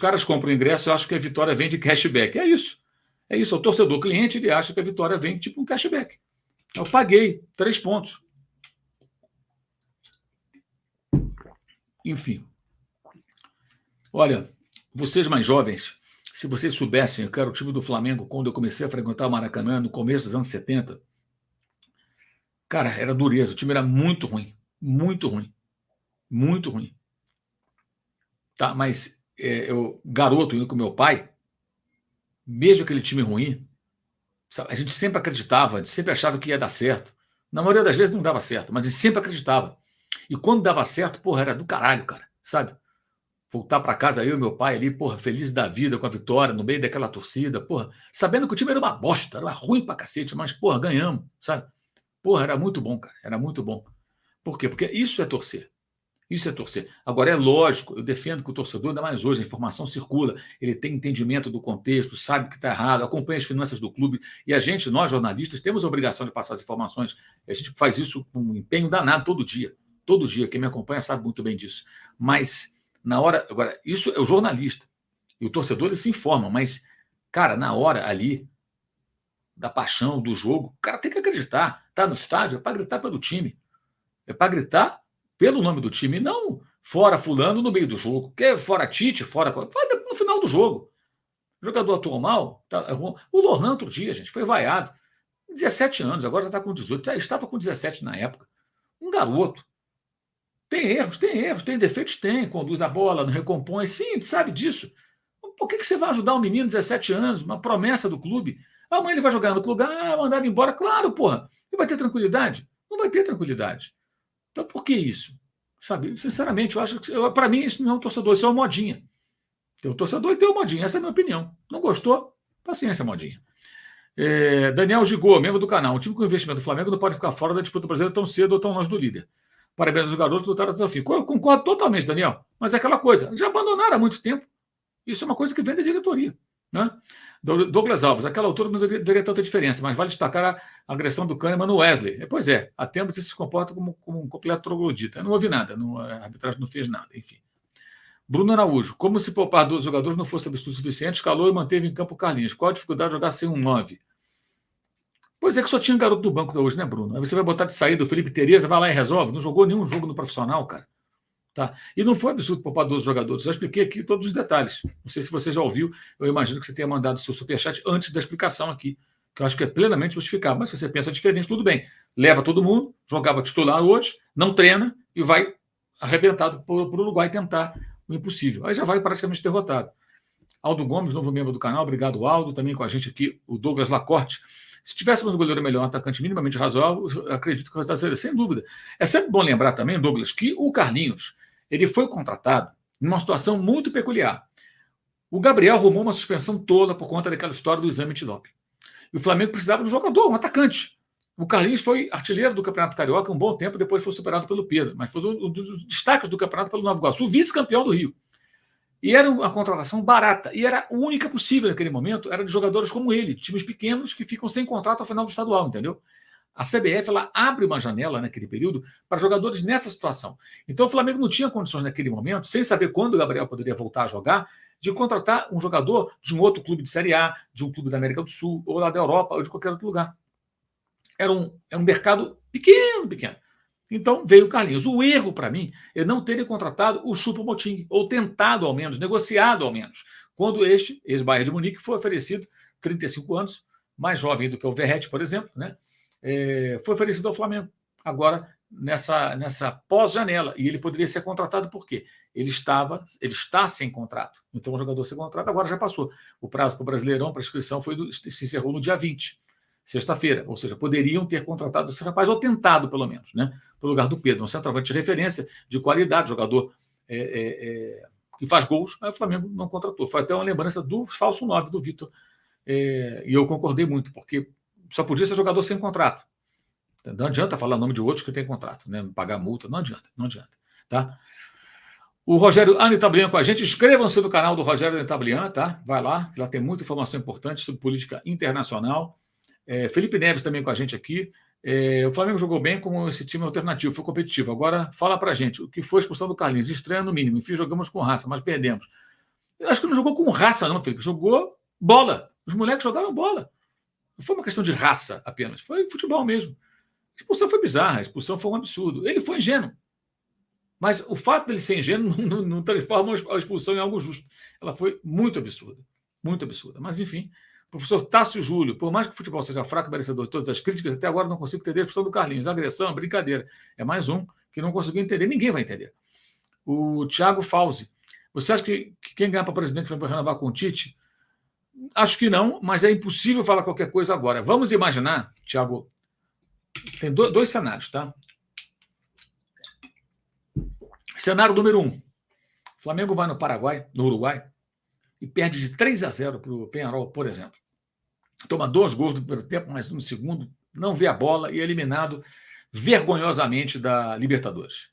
caras compram ingresso e acham que a Vitória vem de cashback. É isso. É isso. O torcedor cliente, ele acha que a Vitória vem tipo um cashback. Eu paguei 3 pontos. Enfim. Olha, vocês mais jovens, se vocês soubessem, eu quero o time do Flamengo, quando eu comecei a frequentar o Maracanã, no começo dos anos 70, cara, era dureza. O time era muito ruim. Muito ruim. Muito ruim. Tá, mas eu, garoto, indo com meu pai, mesmo aquele time ruim, sabe, a gente sempre acreditava, a gente sempre achava que ia dar certo. Na maioria das vezes não dava certo, mas a gente sempre acreditava. E quando dava certo, porra, era do caralho, cara, sabe? Voltar para casa, eu e meu pai ali, porra, feliz da vida com a vitória, no meio daquela torcida, porra, sabendo que o time era uma bosta, era ruim pra cacete, mas, porra, ganhamos, sabe? Porra, era muito bom, cara, era muito bom. Por quê? Porque isso é torcer. Isso é torcer. Agora, é lógico, eu defendo que o torcedor, ainda mais hoje, a informação circula, ele tem entendimento do contexto, sabe que está errado, acompanha as finanças do clube, e a gente, nós jornalistas, temos a obrigação de passar as informações, a gente faz isso com um empenho danado todo dia, quem me acompanha sabe muito bem disso. Mas, na hora, agora, isso é o jornalista, e o torcedor, ele se informa, mas, cara, na hora ali, da paixão, do jogo, o cara tem que acreditar, tá no estádio, é para gritar pelo time, é para gritar pelo nome do time, não fora fulano no meio do jogo. Que fora Tite, fora no final do jogo. O jogador atuou mal. Tá, o Lohan outro dia, gente, foi vaiado. 17 anos, agora já está com 18. Já estava com 17 na época. Um garoto. Tem erros, tem defeitos, tem. Conduz a bola, não recompõe. Sim, a gente sabe disso. Por que você vai ajudar um menino de 17 anos, uma promessa do clube? Amanhã ele vai jogar no outro lugar, mandar ele embora. Claro, porra. Ele vai ter tranquilidade? Não vai ter tranquilidade. Então, por que isso? Sabe, sinceramente, eu acho que, para mim, isso não é um torcedor, isso é uma modinha. Tem um torcedor e tem uma modinha. Essa é a minha opinião. Não gostou? Paciência, modinha. Daniel Gigô, membro do canal. Um time com investimento do Flamengo não pode ficar fora da disputa brasileira tão cedo ou tão longe do líder. Parabéns aos garotos que lutaram até o fim. Eu concordo totalmente, Daniel. Mas é aquela coisa, já abandonaram há muito tempo. Isso é uma coisa que vem da diretoria. Né? Douglas Alves, aquela altura não daria tanta diferença, mas vale destacar a agressão do Kahneman no Wesley. Pois é, há tempos ele se comporta como um completo troglodita. Eu não ouvi nada, a arbitragem não fez nada, enfim. Bruno Araújo, como se poupar 12 jogadores não fosse absurdo o suficiente, escalou e manteve em campo o Carlinhos. Qual a dificuldade de jogar sem um 9? Pois é que só tinha garoto do banco hoje, né, Bruno? Aí você vai botar de saída o Felipe Tereza, vai lá e resolve. Não jogou nenhum jogo no profissional, cara. Tá? E não foi absurdo poupar 12 jogadores. Eu expliquei aqui todos os detalhes. Não sei se você já ouviu. Eu imagino que você tenha mandado o seu superchat antes da explicação aqui, que eu acho que é plenamente justificável. Mas se você pensa diferente, tudo bem. Leva todo mundo, jogava titular hoje, não treina e vai arrebentado para o Uruguai tentar o impossível. Aí já vai praticamente derrotado. Aldo Gomes, novo membro do canal. Obrigado, Aldo. Também com a gente aqui, o Douglas Lacorte. Se tivéssemos um goleiro melhor, um atacante minimamente razoável, acredito que o resultado seria, sem dúvida. É sempre bom lembrar também, Douglas, que o Carlinhos ele foi contratado numa situação muito peculiar. O Gabriel arrumou uma suspensão toda por conta daquela história do exame antidoping. E o Flamengo precisava de um jogador, um atacante. O Carlinhos foi artilheiro do Campeonato Carioca um bom tempo, depois foi superado pelo Pedro, mas foi um dos destaques do campeonato pelo Nova Iguaçu, vice-campeão do Rio. E era uma contratação barata, e era a única possível naquele momento, era de jogadores como ele, times pequenos que ficam sem contrato ao final do estadual, entendeu? A CBF ela abre uma janela naquele período para jogadores nessa situação. Então o Flamengo não tinha condições naquele momento, sem saber quando o Gabriel poderia voltar a jogar, de contratar um jogador de um outro clube de Série A, de um clube da América do Sul, ou lá da Europa, ou de qualquer outro lugar. Era um mercado pequeno. Então veio o Carlinhos. O erro, para mim, é não terem contratado o Choupo-Moting, ou tentado ao menos, negociado ao menos, quando este, ex-Bayern de Munique, foi oferecido 35 anos, mais jovem do que o Verratti, por exemplo, né? Foi oferecido ao Flamengo, agora nessa pós-janela, e ele poderia ser contratado por quê? Ele está sem contrato, então o jogador sem contrato agora já passou. O prazo para o Brasileirão, para a inscrição, se encerrou no dia 20, sexta-feira, ou seja, poderiam ter contratado esse rapaz, ou tentado pelo menos, né? Pelo lugar do Pedro, um centroavante de referência, de qualidade, jogador que faz gols, aí o Flamengo não contratou. Foi até uma lembrança do falso 9 do Vitor, e eu concordei muito, porque só podia ser jogador sem contrato. Não adianta falar o nome de outros que tem contrato, né? Pagar multa, não adianta. Tá? O Rogério Anitablian com a gente. Inscrevam-se no canal do Rogério Anitablian, tá? Vai lá, que lá tem muita informação importante sobre política internacional. Felipe Neves também com a gente aqui. O Flamengo jogou bem com esse time alternativo, foi competitivo. Agora, fala pra gente, o que foi a expulsão do Carlinhos? Estranho no mínimo. Enfim, jogamos com raça, mas perdemos. Eu acho que não jogou com raça, não, Felipe. Jogou bola. Os moleques jogaram bola. Não foi uma questão de raça apenas. Foi futebol mesmo. A expulsão foi bizarra. A expulsão foi um absurdo. Ele foi ingênuo. Mas o fato dele ser ingênuo não transforma a expulsão em algo justo. Ela foi muito absurda. Muito absurda. Mas, enfim, o professor Tássio Júlio, por mais que o futebol seja fraco, merecedor de todas as críticas, até agora não consigo entender a expulsão do Carlinhos. Agressão, brincadeira. É mais um que não conseguiu entender. Ninguém vai entender. O Thiago Fauzi. Você acha que quem ganhar para presidente vai renovar com o Tite? Acho que não, mas é impossível falar qualquer coisa agora. Vamos imaginar, Thiago, tem dois cenários, tá? Cenário número 1. O Flamengo vai no Paraguai, no Uruguai, e perde de 3-0 para o Peñarol, por exemplo. Toma 2 gols no primeiro tempo, mas no segundo não vê a bola e é eliminado vergonhosamente da Libertadores.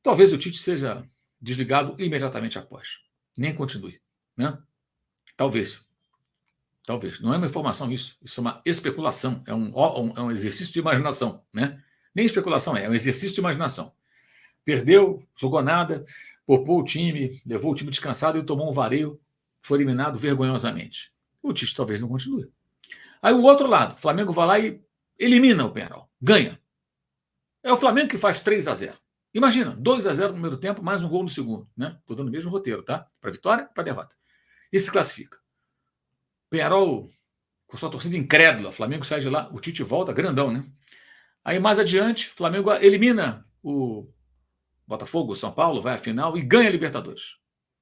Talvez o Tite seja desligado imediatamente após. Nem continue. Né? Talvez. Não é uma informação isso. Isso é uma especulação. É um exercício de imaginação. Né? Nem especulação é um exercício de imaginação. Perdeu, jogou nada, poupou o time, levou o time descansado e tomou um vareio, foi eliminado vergonhosamente. O Tite talvez não continue. Aí o outro lado, o Flamengo vai lá e elimina o Peñarol, ganha. É o Flamengo que faz 3-0. Imagina, 2-0 no primeiro tempo, mais um gol no segundo. Né? Estou dando o mesmo roteiro, tá? Para vitória, para derrota. E se classifica. Peñarol, com sua torcida incrédula, o Flamengo sai de lá, o Tite volta, grandão, né? Aí mais adiante, o Flamengo elimina o Botafogo, São Paulo, vai à final e ganha a Libertadores.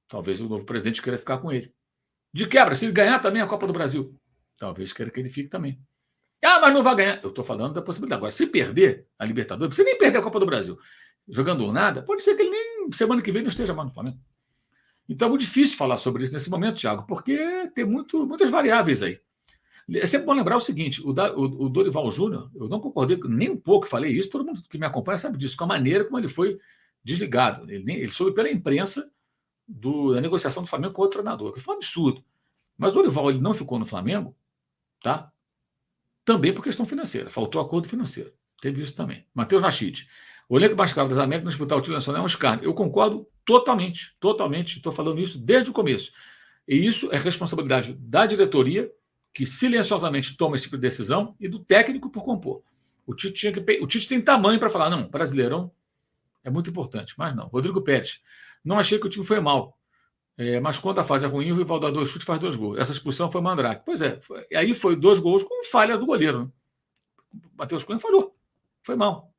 Talvez o novo presidente queira ficar com ele. De quebra, se ele ganhar também a Copa do Brasil, talvez queira que ele fique também. Ah, mas não vai ganhar. Eu estou falando da possibilidade. Agora, se perder a Libertadores, não precisa nem perder a Copa do Brasil, jogando nada, pode ser que ele nem semana que vem não esteja mais no Flamengo. Então é muito difícil falar sobre isso nesse momento, Thiago, porque tem muitas variáveis aí. É sempre bom lembrar o seguinte, o Dorival Júnior, eu não concordei nem um pouco, falei isso, todo mundo que me acompanha sabe disso, com a maneira como ele foi desligado. Ele soube pela imprensa da negociação do Flamengo com o treinador, que foi um absurdo. Mas o Dorival ele não ficou no Flamengo, tá? Também por questão financeira. Faltou acordo financeiro. Teve isso também. Matheus Rachid. O elenco mais caro das Américas não disputar o título nacional é um escárnio. Eu concordo totalmente. Estou falando isso desde o começo. E isso é responsabilidade da diretoria, que silenciosamente toma esse tipo de decisão, e do técnico por compor. O Tite tem tamanho para falar, não, Brasileirão é muito importante, mas não. Rodrigo Pérez. Não achei que o time foi mal. Mas quando a fase é ruim, o rival dá 2 chutes e faz 2 gols. Essa expulsão foi Mandrake. Pois é, aí foi 2 gols com falha do goleiro. Né? O Matheus Cunha falhou. Foi mal.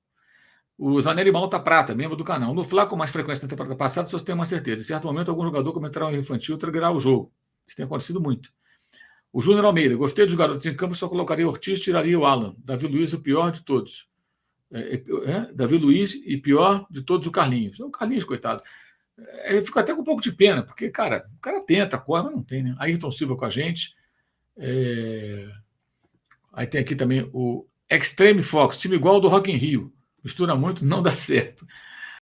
O Zanelli Malta Prata, membro do canal. No Fla, com mais frequência na temporada passada, só tem uma certeza. Em certo momento, algum jogador cometerá um erro infantil e tragará o jogo. Isso tem acontecido muito. O Júnior Almeida. Gostei dos garotos em campo, só colocaria o Ortiz e tiraria o Alan. Davi Luiz, o pior de todos. Davi Luiz e pior de todos o Carlinhos. O Carlinhos, coitado. Eu fico até com um pouco de pena, porque, cara, o cara tenta, corre, mas não tem, né? Ayrton Silva com a gente. Aí tem aqui também o Extreme Fox, time igual ao do Rock in Rio. Mistura muito, não dá certo.